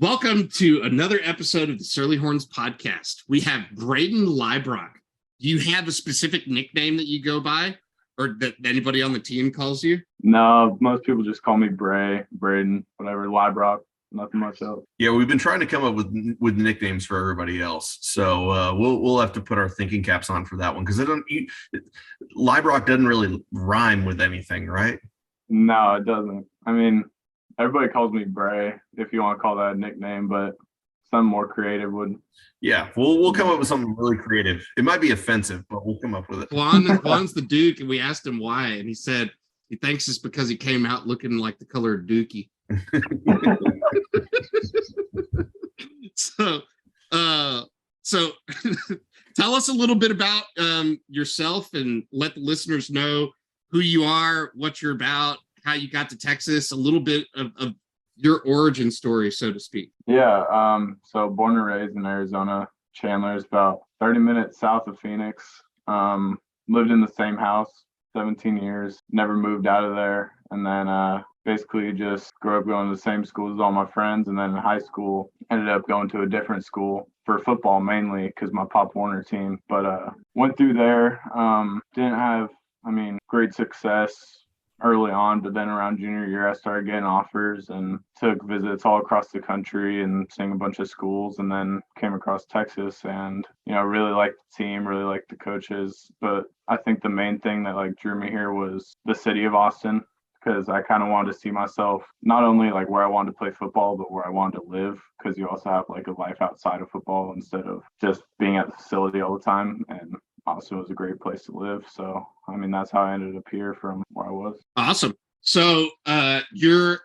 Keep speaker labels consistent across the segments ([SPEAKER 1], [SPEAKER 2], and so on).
[SPEAKER 1] Welcome to another episode of the Surly Horns podcast. We have Brayden Liebrock. Do you have a specific nickname that you go by, or that anybody on the team calls you?
[SPEAKER 2] No, most people just call me Brayden, whatever. Liebrock, nothing much else.
[SPEAKER 3] Yeah, we've been trying to come up with nicknames for everybody else, so we'll have to put our thinking caps on for that one because Liebrock doesn't really rhyme with anything, right?
[SPEAKER 2] No, it doesn't. I mean, everybody calls me Bray, if you want to call that a nickname, but something more creative would.
[SPEAKER 3] Yeah, we'll come up with something really creative. It might be offensive, but we'll come up with it.
[SPEAKER 1] Juan's the Duke, and we asked him why, and he said he thinks it's because he came out looking like the color of Dookie. So tell us a little bit about yourself and let the listeners know who you are, what you're about, how you got to Texas, a little bit of your origin story, so to speak.
[SPEAKER 2] Yeah, so born and raised in Arizona. Chandler is about 30 minutes south of Phoenix. Lived in the same house 17 years, never moved out of there. And then basically just grew up going to the same school as all my friends. And then in high school, ended up going to a different school for football mainly because my Pop Warner team. But went through there, didn't have, great success early on, but then around junior year, I started getting offers and took visits all across the country and seeing a bunch of schools, and then came across Texas and, really liked the team, really liked the coaches. But I think the main thing that drew me here was the city of Austin, because I kind of wanted to see myself not only where I wanted to play football, but where I wanted to live, because you also have a life outside of football instead of just being at the facility all the time. And Austin was a great place to live. So, that's how I ended up here from where I was.
[SPEAKER 1] Awesome. So are you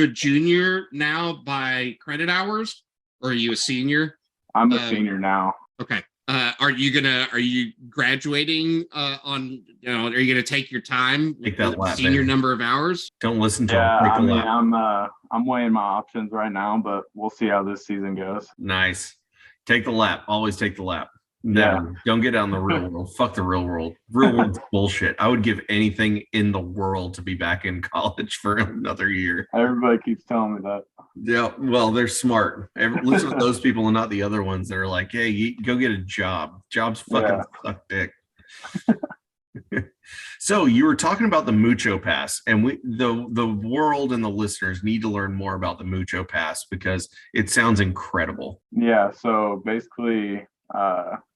[SPEAKER 1] a junior now by credit hours, or are you a senior?
[SPEAKER 2] I'm a senior now.
[SPEAKER 1] Okay. Are you graduating are you gonna take your time,
[SPEAKER 3] Take that lap,
[SPEAKER 1] senior
[SPEAKER 3] man.
[SPEAKER 1] number of hours?
[SPEAKER 3] Don't listen to
[SPEAKER 2] him.
[SPEAKER 3] him.
[SPEAKER 2] I'm weighing my options right now, but we'll see how this season goes.
[SPEAKER 3] Nice. Take the lap. Always take the lap. Never. Yeah. Don't get out in the real world. Fuck the real world. Real world's bullshit. I would give anything in the world to be back in college for another year.
[SPEAKER 2] Everybody keeps telling me that.
[SPEAKER 3] Yeah, well, they're smart. Listen to those people and not the other ones that are like, hey, you go get a job. Jobs fucking suck dick. So you were talking about the MUCHO Pass, and the world and the listeners need to learn more about the MUCHO Pass because it sounds incredible.
[SPEAKER 2] Yeah, so basically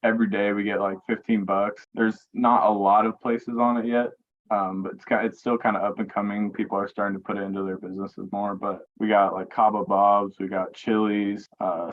[SPEAKER 2] every day we get $15. There's not a lot of places on it yet, but it's still kind of up and coming. People are starting to put it into their businesses more, but we got Cabo Bob's, we got Chili's,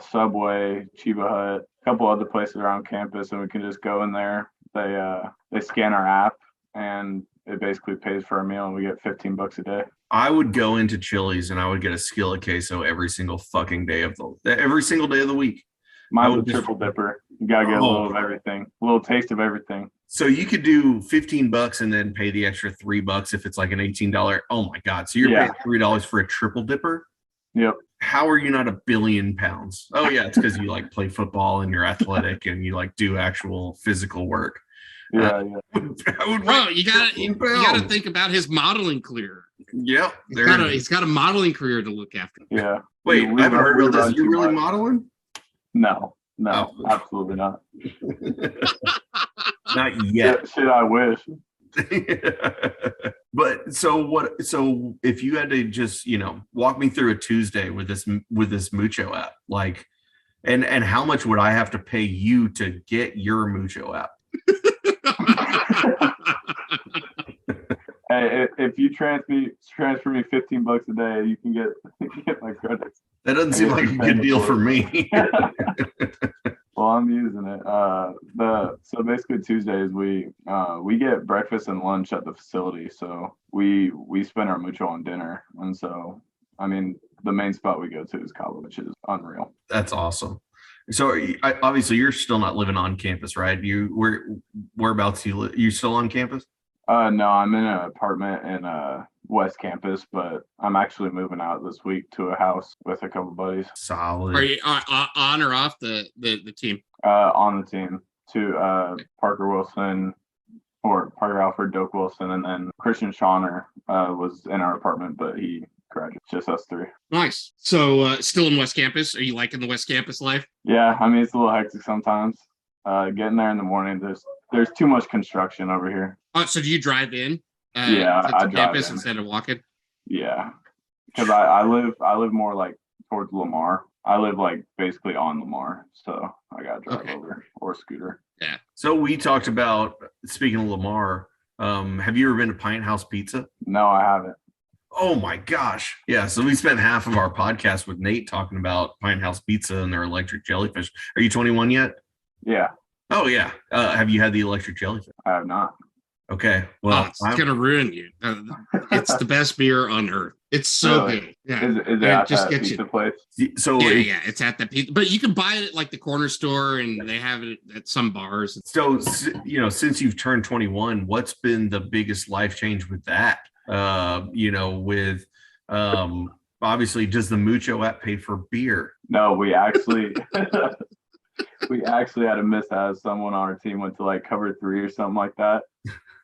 [SPEAKER 2] Subway, Chiba Hut, a couple other places around campus, and we can just go in there. They scan our app and it basically pays for our meal, and we get $15 a day.
[SPEAKER 3] I would go into Chili's and I would get a skillet queso every single day of the week.
[SPEAKER 2] Mine's a triple dipper. You gotta get a little of everything, a little taste of everything.
[SPEAKER 3] So you could do $15 and then pay the extra $3 if it's an $18. Oh my God! So you're paying $3 for a triple dipper?
[SPEAKER 2] Yep.
[SPEAKER 3] How are you not 1 billion pounds? Oh yeah, it's because you play football and you're athletic and you do actual physical work.
[SPEAKER 2] Yeah.
[SPEAKER 1] Bro, you gotta think about his modeling career.
[SPEAKER 3] Yep.
[SPEAKER 1] He's got a modeling career to look after.
[SPEAKER 2] Yeah.
[SPEAKER 3] Wait, I haven't heard about this. You really modeling?
[SPEAKER 2] No, absolutely not.
[SPEAKER 3] Not yet.
[SPEAKER 2] Shit, I wish.
[SPEAKER 3] But so if you had to just, walk me through a Tuesday with this MUCHO app, and how much would I have to pay you to get your MUCHO app?
[SPEAKER 2] Hey, if you transfer me $15 a day, you can get my credits.
[SPEAKER 3] That doesn't seem like a good deal for me.
[SPEAKER 2] Well, I'm using it. So basically Tuesdays we get breakfast and lunch at the facility. So we spend our MUCHO on dinner, and so the main spot we go to is Cabo, which is unreal.
[SPEAKER 3] That's awesome. So obviously you're still not living on campus, right? Whereabouts you live? You still on campus?
[SPEAKER 2] No, I'm in an apartment in West Campus, but I'm actually moving out this week to a house with a couple buddies.
[SPEAKER 3] Solid.
[SPEAKER 1] Are you on or off the team?
[SPEAKER 2] On the team to Parker Wilson, or Parker Alfred, Doak Wilson, and then Christian Schauner was in our apartment, but he graduated. just us three.
[SPEAKER 1] Nice. So still in West Campus. Are you liking the West Campus life?
[SPEAKER 2] Yeah, I mean it's a little hectic sometimes. Getting there in the morning, there's too much construction over here.
[SPEAKER 1] Oh, so do you drive in?
[SPEAKER 2] Yeah,
[SPEAKER 1] to
[SPEAKER 2] I drive
[SPEAKER 1] campus
[SPEAKER 2] in.
[SPEAKER 1] instead of walking.
[SPEAKER 2] Yeah, because I live more like towards Lamar. I live like basically on Lamar, so I gotta drive over or scooter.
[SPEAKER 1] Yeah.
[SPEAKER 3] So we talked about, speaking of Lamar, have you ever been to Pint House Pizza?
[SPEAKER 2] No, I haven't.
[SPEAKER 3] Oh my gosh. Yeah. So we spent half of our podcast with Nate talking about Pint House Pizza and their electric jellyfish. Are you 21 yet?
[SPEAKER 2] Yeah.
[SPEAKER 3] Oh yeah. Have you had the electric jellyfish?
[SPEAKER 2] I have not.
[SPEAKER 3] Okay. Well,
[SPEAKER 1] it's gonna ruin you. It's the best beer on earth. It's so
[SPEAKER 2] Really?
[SPEAKER 1] good. Yeah.
[SPEAKER 2] Is it at
[SPEAKER 1] just
[SPEAKER 2] that
[SPEAKER 1] get
[SPEAKER 2] pizza
[SPEAKER 1] you.
[SPEAKER 2] place?
[SPEAKER 3] So
[SPEAKER 1] Yeah. It's at the pizza, but you can buy it at like the corner store, and they have it at some bars.
[SPEAKER 3] So since you've turned 21, what's been the biggest life change with that? With obviously, does the MUCHO app pay for beer?
[SPEAKER 2] No, we actually we actually had a mishap. Someone on our team went to like cover 3 or something like that,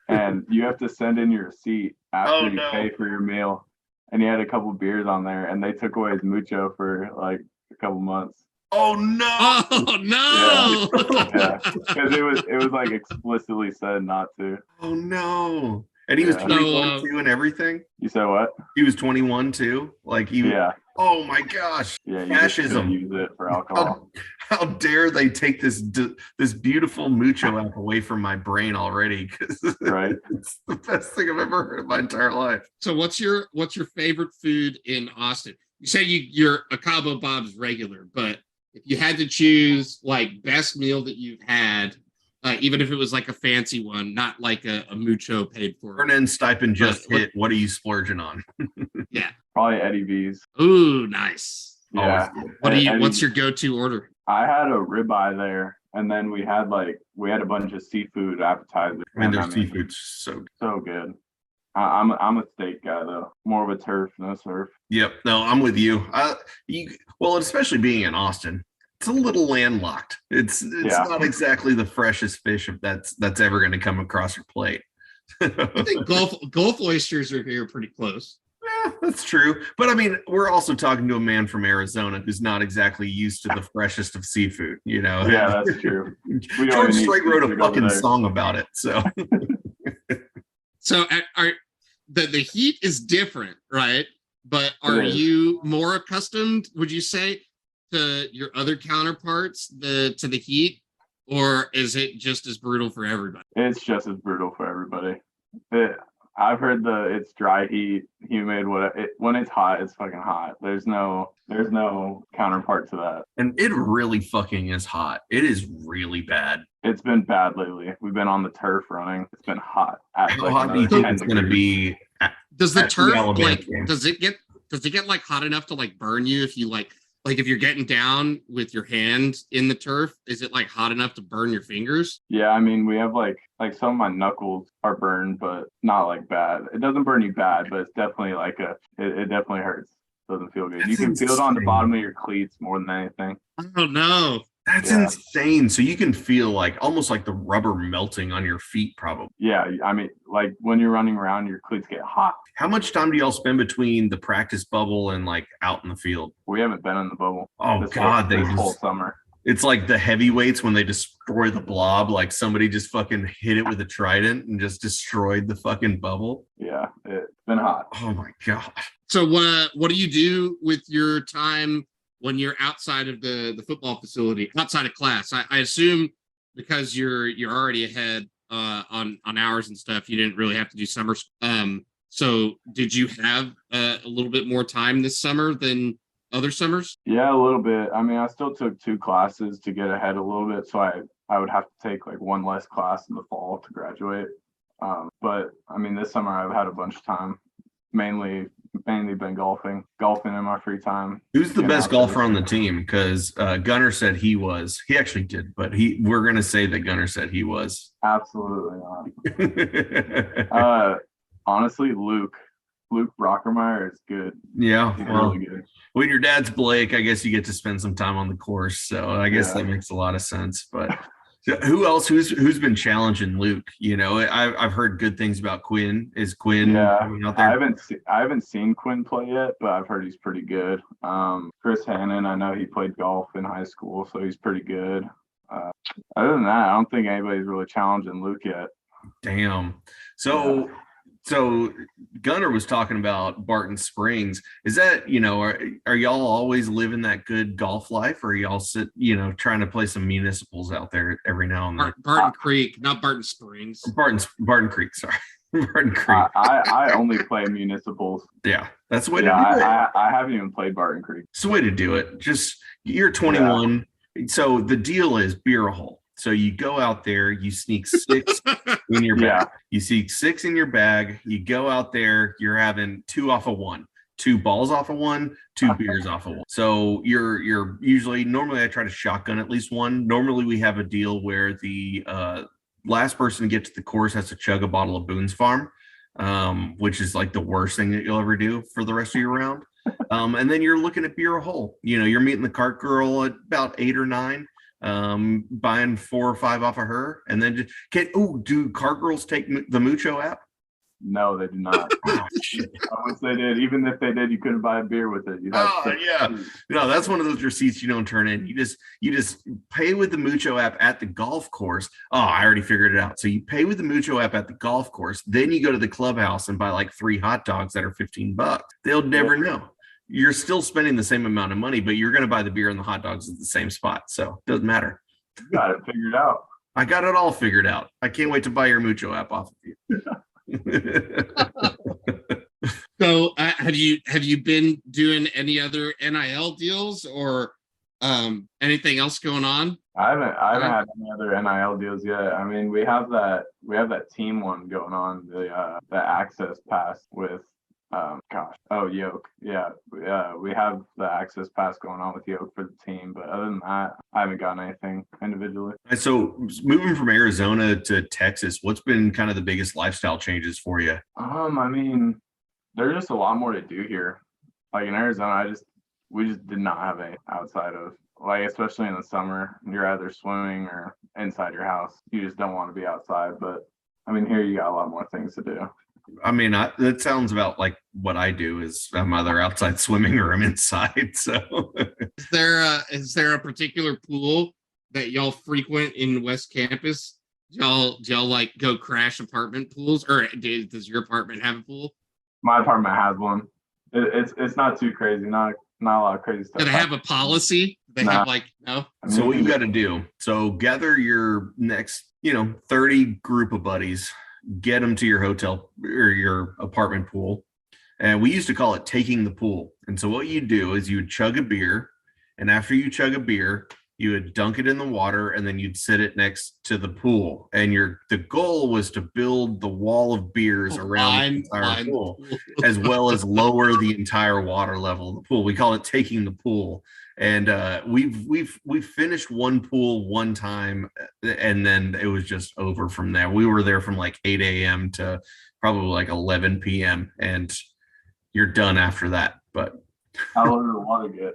[SPEAKER 2] and you have to send in your receipt after you pay for your meal. And he had a couple beers on there, and they took away his MUCHO for like a couple months.
[SPEAKER 3] Oh no!
[SPEAKER 1] Oh no!
[SPEAKER 2] Yeah, because it was like explicitly said not to.
[SPEAKER 3] Oh no! And he was 21 too, and everything.
[SPEAKER 2] You said what?
[SPEAKER 3] He was 21 too. Like he.
[SPEAKER 2] Yeah.
[SPEAKER 3] Oh my gosh!
[SPEAKER 2] Yeah, you
[SPEAKER 3] Fascism.
[SPEAKER 2] use it for alcohol.
[SPEAKER 3] How dare they take this beautiful MUCHO app away from my brain already? Because
[SPEAKER 2] right,
[SPEAKER 3] it's the best thing I've ever heard in my entire life.
[SPEAKER 1] So what's your favorite food in Austin? You say you're a Cabo Bob's regular, but if you had to choose like best meal that you've had, even if it was like a fancy one, not like a MUCHO paid for.
[SPEAKER 3] Earn-in stipend just hit. What are you splurging on?
[SPEAKER 1] Yeah,
[SPEAKER 2] probably Eddie V's.
[SPEAKER 1] Ooh, nice.
[SPEAKER 2] Yeah.
[SPEAKER 1] What's your go-to order?
[SPEAKER 2] I had a ribeye there, and then we had a bunch of seafood appetizers.
[SPEAKER 3] I mean, their seafood's so
[SPEAKER 2] good. I'm a steak guy though, more of a turf than a surf.
[SPEAKER 3] Yep. No, I'm with you. Well, especially being in Austin, it's a little landlocked. It's not exactly the freshest fish that's ever going to come across your plate.
[SPEAKER 1] I think Gulf oysters are here pretty close.
[SPEAKER 3] Yeah, that's true. But I mean, we're also talking to a man from Arizona who's not exactly used to the freshest of seafood,
[SPEAKER 2] Yeah, that's true.
[SPEAKER 3] George Strait wrote a fucking song about it. So
[SPEAKER 1] So the heat is different, right? But are you more accustomed, would you say, to your other counterparts to the heat, or is it just as brutal for everybody?
[SPEAKER 2] It's just as brutal for everybody. I've heard it's dry heat, humid. When it's hot, it's fucking hot. There's no counterpart to that.
[SPEAKER 3] And it really fucking is hot. It is really bad.
[SPEAKER 2] It's been bad lately. We've been on the turf running. It's been hot.
[SPEAKER 3] How hot do you think it's going to be?
[SPEAKER 1] Does the turf does it get like hot enough to like burn you if you like if you're getting down with your hand in the turf? Is it like hot enough to burn your fingers?
[SPEAKER 2] Yeah, I mean we have like some of my knuckles are burned, but not like bad. It doesn't burn you bad, but it's definitely it definitely hurts. Doesn't feel good.
[SPEAKER 3] That's
[SPEAKER 2] you can
[SPEAKER 3] insane.
[SPEAKER 2] feel it on the bottom of your cleats more than anything.
[SPEAKER 1] Oh no.
[SPEAKER 3] That's insane. So you can feel like almost like the rubber melting on your feet, probably.
[SPEAKER 2] Yeah, I mean, like when you're running around, your cleats get hot.
[SPEAKER 3] How much time do y'all spend between the practice bubble and like out in the field?
[SPEAKER 2] We haven't been in the bubble.
[SPEAKER 3] Oh God,
[SPEAKER 2] this whole summer.
[SPEAKER 3] It's like the heavyweights when they destroy the blob, like somebody just fucking hit it with a trident and just destroyed the fucking bubble.
[SPEAKER 2] Yeah, it's been hot.
[SPEAKER 3] Oh my God.
[SPEAKER 1] So what do you do with your time when you're outside of the football facility, outside of class? I assume because you're already ahead on hours and stuff, you didn't really have to do summer. So did you have a little bit more time this summer than other summers?
[SPEAKER 2] Yeah, a little bit. I mean, I still took 2 classes to get ahead a little bit, so I would have to take like 1 less class in the fall to graduate. But I mean, this summer I've had a bunch of time. Mainly been golfing in my free time.
[SPEAKER 3] Who's the best golfer on the team? Because Gunnar said he was. He actually did, but we're gonna say that Gunnar said he was.
[SPEAKER 2] Absolutely not. Honestly, Luke Brockermeyer is good.
[SPEAKER 3] Yeah,
[SPEAKER 2] he's really good.
[SPEAKER 3] When your dad's Blake, I guess you get to spend some time on the course. So I guess that makes a lot of sense. But So who else? Who's been challenging Luke? You know, I've heard good things about Quinn. Is Quinn coming out there?
[SPEAKER 2] I haven't seen Quinn play yet, but I've heard he's pretty good. Chris Hannon, I know he played golf in high school, so he's pretty good. Other than that, I don't think anybody's really challenging Luke yet.
[SPEAKER 3] Damn. So Gunner was talking about Barton Springs. Is that, are y'all always living that good golf life, or are y'all trying to play some municipals out there every now and then?
[SPEAKER 1] Barton Creek, not Barton Springs.
[SPEAKER 3] Barton Creek, sorry. Barton Creek.
[SPEAKER 2] I only play municipals.
[SPEAKER 3] Yeah, that's the way to do it.
[SPEAKER 2] I haven't even played Barton Creek.
[SPEAKER 3] It's the way to do it. Just, you're 21. Yeah. So the deal is beer a hole. So you go out there, you sneak 6 in your bag. Yeah. You sneak 6 in your bag. You go out there, you're having 2 off of 1, 2 balls off of 1, 2 beers off of 1. So you're usually, normally I try to shotgun at least 1. Normally we have a deal where the last person to get to the course has to chug a bottle of Boone's Farm, which is like the worst thing that you'll ever do for the rest of your round. And then you're looking at beer a hole. You're meeting the cart girl at about 8 or 9. Buying 4 or 5 off of her, and then do cart girls take the MUCHO app?
[SPEAKER 2] No, they do not. I wish they did. Even if they did, you couldn't buy a beer with it.
[SPEAKER 3] No, that's one of those receipts you don't turn in. You just pay with the MUCHO app at the golf course. Oh, I already figured it out. So you pay with the MUCHO app at the golf course, then you go to the clubhouse and buy like 3 hot dogs that are $15. They'll never know. You're still spending the same amount of money, but you're going to buy the beer and the hot dogs at the same spot. So it doesn't matter.
[SPEAKER 2] You got it figured out.
[SPEAKER 3] I got it all figured out. I can't wait to buy your MUCHO app off of you.
[SPEAKER 1] So have you been doing any other NIL deals or anything else going on?
[SPEAKER 2] I haven't had any other NIL deals yet. I mean, we have that team one going on, the access pass with Yoke. Yeah. We have the access pass going on with Yoke for the team, but other than that, I haven't gotten anything individually.
[SPEAKER 3] So moving from Arizona to Texas, what's been kind of the biggest lifestyle changes for you?
[SPEAKER 2] I mean, there's just a lot more to do here. Like in Arizona, we just did not have any outside of, like, especially in the summer, you're either swimming or inside your house. You just don't want to be outside. But I mean, here you got a lot more things to do.
[SPEAKER 3] I mean, that sounds about like what I do. Is I'm either outside swimming or I'm inside. So,
[SPEAKER 1] is there a particular pool that y'all frequent in West Campus? Do y'all like go crash apartment pools, or does your apartment have a pool?
[SPEAKER 2] My apartment has one. It's not too crazy. Not a lot of crazy stuff.
[SPEAKER 1] Do they have a policy? They have no.
[SPEAKER 3] So what you got to do? So gather your next, 30 group of buddies. Get them to your hotel or your apartment pool. And we used to call it taking the pool. And so what you do is you would chug a beer. And after you chug a beer, you would dunk it in the water and then you'd sit it next to the pool. And the goal was to build the wall of beers around the entire pool, as well as lower the entire water level of the pool. We call it taking the pool. And we've finished one pool one time, and then it was just over from there. We were there from like 8 a.m. to probably like 11 p.m. and you're done after that. But
[SPEAKER 2] how low did the water get?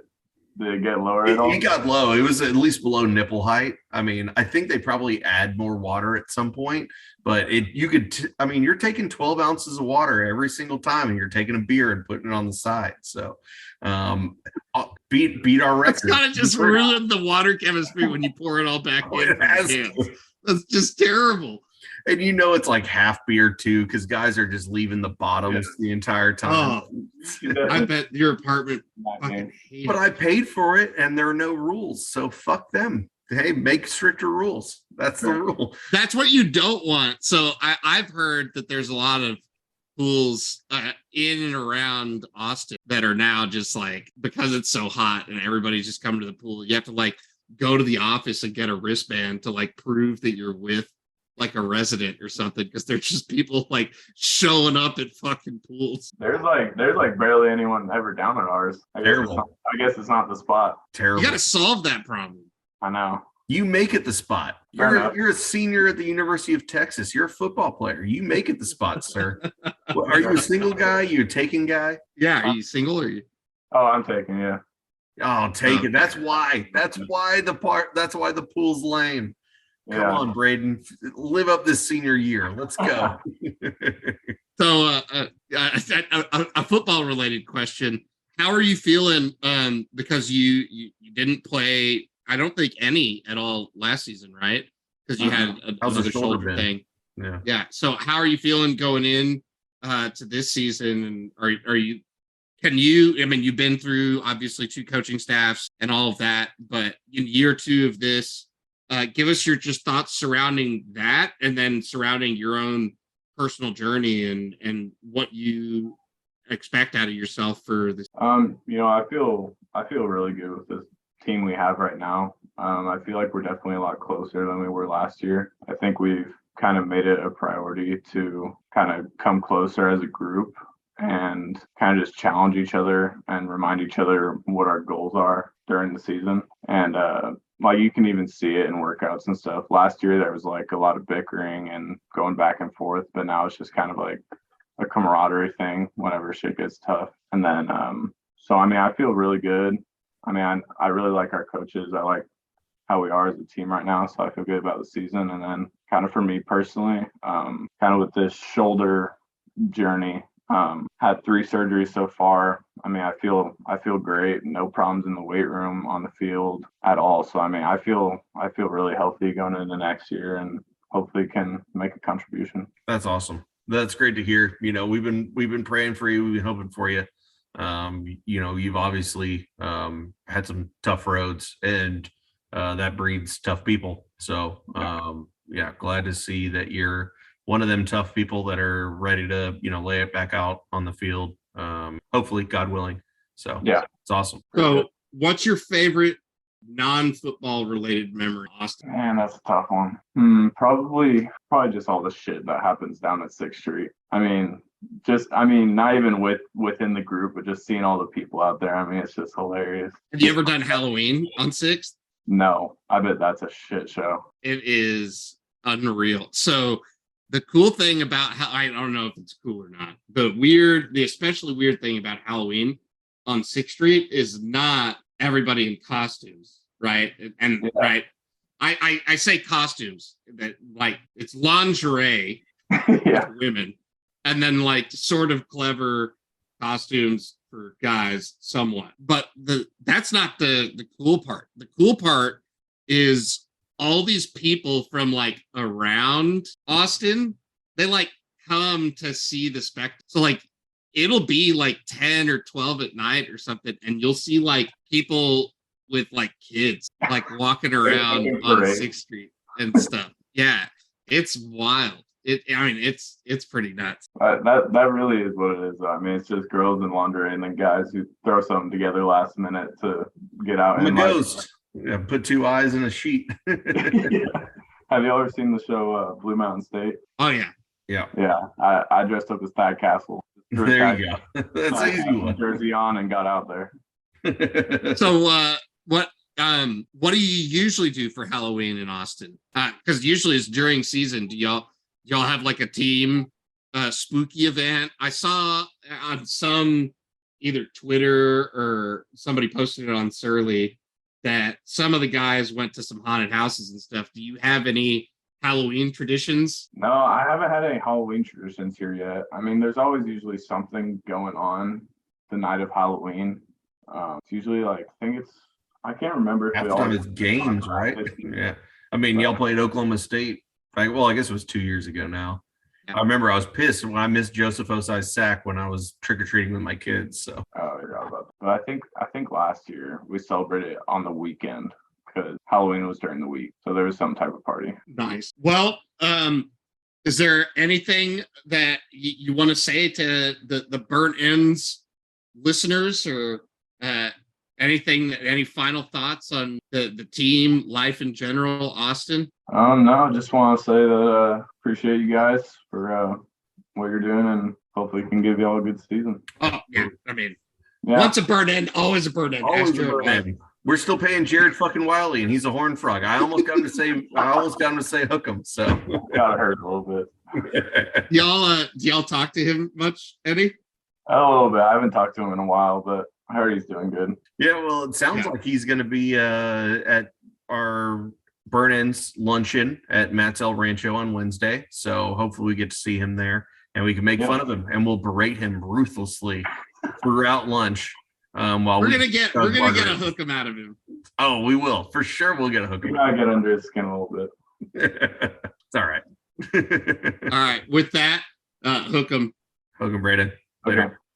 [SPEAKER 2] Did it get lower at all?
[SPEAKER 3] It got low. It was at least below nipple height. I mean, I think they probably add more water at some point, but you're taking 12 ounces of water every single time, and you're taking a beer and putting it on the side. So beat our record.
[SPEAKER 1] It's kind of just ruined the water chemistry when you pour it all back in. That's just terrible.
[SPEAKER 3] And it's like half beer too, because guys are just leaving the bottoms the entire time.
[SPEAKER 1] Oh, I bet your apartment fucking hates
[SPEAKER 3] But I paid for it, and there are no rules, so fuck them. Hey, make stricter rules. That's the rule.
[SPEAKER 1] That's what you don't want. So I've heard that there's a lot of pools in and around Austin that are now just like, because it's so hot and everybody's just coming to the pool, you have to like go to the office and get a wristband to like prove that you're with like a resident or something, because there's just people like showing up at fucking pools.
[SPEAKER 2] There's like barely anyone ever down at ours. I guess it's not the spot.
[SPEAKER 3] Terrible.
[SPEAKER 1] You got to solve that problem.
[SPEAKER 2] I know.
[SPEAKER 3] You make it the spot. You're a senior at the University of Texas. You're a football player. You make it the spot, sir. Are you a single guy? You a taking guy?
[SPEAKER 1] Yeah. Are you single or are you?
[SPEAKER 2] Oh, I'm taking, yeah.
[SPEAKER 3] Oh, take it. That's why the pool's lame. Come on, Brayden, live up this senior year. Let's go.
[SPEAKER 1] So, a football related question: how are you feeling? Because you didn't play, I don't think any at all last season, right? Because you had another shoulder thing. Yeah. So, how are you feeling going in to this season? And are you? Can you? I mean, you've been through obviously 2 coaching staffs and all of that, but in year 2 of this, give us your just thoughts surrounding that, and then surrounding your own personal journey and what you expect out of yourself for this.
[SPEAKER 2] I feel really good with this team we have right now. I feel like we're definitely a lot closer than we were last year. I think we've kind of made it a priority to kind of come closer as a group and kind of just challenge each other and remind each other what our goals are during the season. And like you can even see it in workouts and stuff. Last year there was like a lot of bickering and going back and forth, but now it's just kind of like a camaraderie thing whenever shit gets tough. And then so I mean I feel really good. I mean I really like our coaches. I like how we are as a team right now, so I feel good about the season. And then kind of for me personally, kind of with this shoulder journey, had 3 surgeries so far. I mean, I feel great. No problems in the weight room, on the field at all. So I mean, I feel really healthy going into next year, and hopefully can make a contribution.
[SPEAKER 3] That's awesome. That's great to hear. We've been praying for you. We've been hoping for you. You've obviously had some tough roads, and that breeds tough people. So yeah, glad to see that you're one of them tough people that are ready to, lay it back out on the field. Hopefully, God willing. So yeah, it's awesome.
[SPEAKER 1] So what's your favorite non-football related memory, Austin?
[SPEAKER 2] Man, that's a tough one. Probably just all the shit that happens down at 6th Street. I mean, not even within the group, but just seeing all the people out there. I mean, it's just hilarious.
[SPEAKER 1] Have you ever done Halloween on 6th?
[SPEAKER 2] No, I bet that's a shit show.
[SPEAKER 1] It is unreal. So the cool thing about how, I don't know if it's cool or not, the especially weird thing about Halloween on 6th Street is not everybody in costumes, right? And yeah. Right, I say costumes, that like it's lingerie
[SPEAKER 2] yeah.
[SPEAKER 1] for women, and then like sort of clever costumes for guys somewhat. But that's not the cool part. The cool part is all these people from like around Austin, they like come to see the spectacle. So like it'll be like 10 or 12 at night or something, and you'll see like people with like kids like walking around on 6th Street and stuff. Yeah, it's wild. It's pretty nuts.
[SPEAKER 2] That really is what it is. I mean, it's just girls in lingerie and then guys who throw something together last minute to get out.
[SPEAKER 3] And ghost. Yeah, put 2 eyes in a sheet.
[SPEAKER 2] Yeah. Have you ever seen the show Blue Mountain State?
[SPEAKER 1] Oh yeah.
[SPEAKER 2] Yeah. I dressed up as Thad Castle.
[SPEAKER 3] There you go. That's an easy one.
[SPEAKER 2] Jersey on and got out there.
[SPEAKER 1] So what do you usually do for Halloween in Austin? Because usually it's during season. Do y'all have like a team spooky event? I saw on some either Twitter or somebody posted it on Surly that some of the guys went to some haunted houses and stuff. Do you have any Halloween traditions?
[SPEAKER 2] No, I haven't had any Halloween traditions here yet. I mean, there's always usually something going on the night of Halloween. It's usually like, I can't remember if
[SPEAKER 3] it's games, right? Yeah. I mean, y'all played Oklahoma State. I guess it was 2 years ago now. Yeah. I remember I was pissed when I missed Joseph Osai's sack when I was trick-or-treating with my kids. So
[SPEAKER 2] but I think last year we celebrated on the weekend because Halloween was during the week. So there was some type of party.
[SPEAKER 1] Nice. Well, is there anything that you want to say to the Burnt Ends listeners, or any final thoughts on the team, life in general, Austin?
[SPEAKER 2] No, just want to say that appreciate you guys for what you're doing, and hopefully can give you all a good season.
[SPEAKER 1] Oh yeah, I mean, once a burnt end, always a burnt end.
[SPEAKER 3] Always a burnt end. We're still paying Jared fucking Wiley, and he's a horned frog. I almost got him to say hook him. So
[SPEAKER 2] got hurt a little bit.
[SPEAKER 1] Do y'all talk to him much, Eddie?
[SPEAKER 2] A little bit. I haven't talked to him in a while, but I heard he's doing good.
[SPEAKER 3] Yeah, well, it sounds like he's going to be at our Burn-In's luncheon at Matt's El Rancho on Wednesday. So hopefully we get to see him there and we can make fun of him and we'll berate him ruthlessly throughout lunch. While
[SPEAKER 1] we're gonna get a hook 'em out of him.
[SPEAKER 3] Oh, we will for sure. We'll get a hook.
[SPEAKER 2] We gotta get under his skin a little bit.
[SPEAKER 3] It's all right.
[SPEAKER 1] All right. With that, hook 'em.
[SPEAKER 3] Hook 'em, Brayden. Later.
[SPEAKER 2] Okay.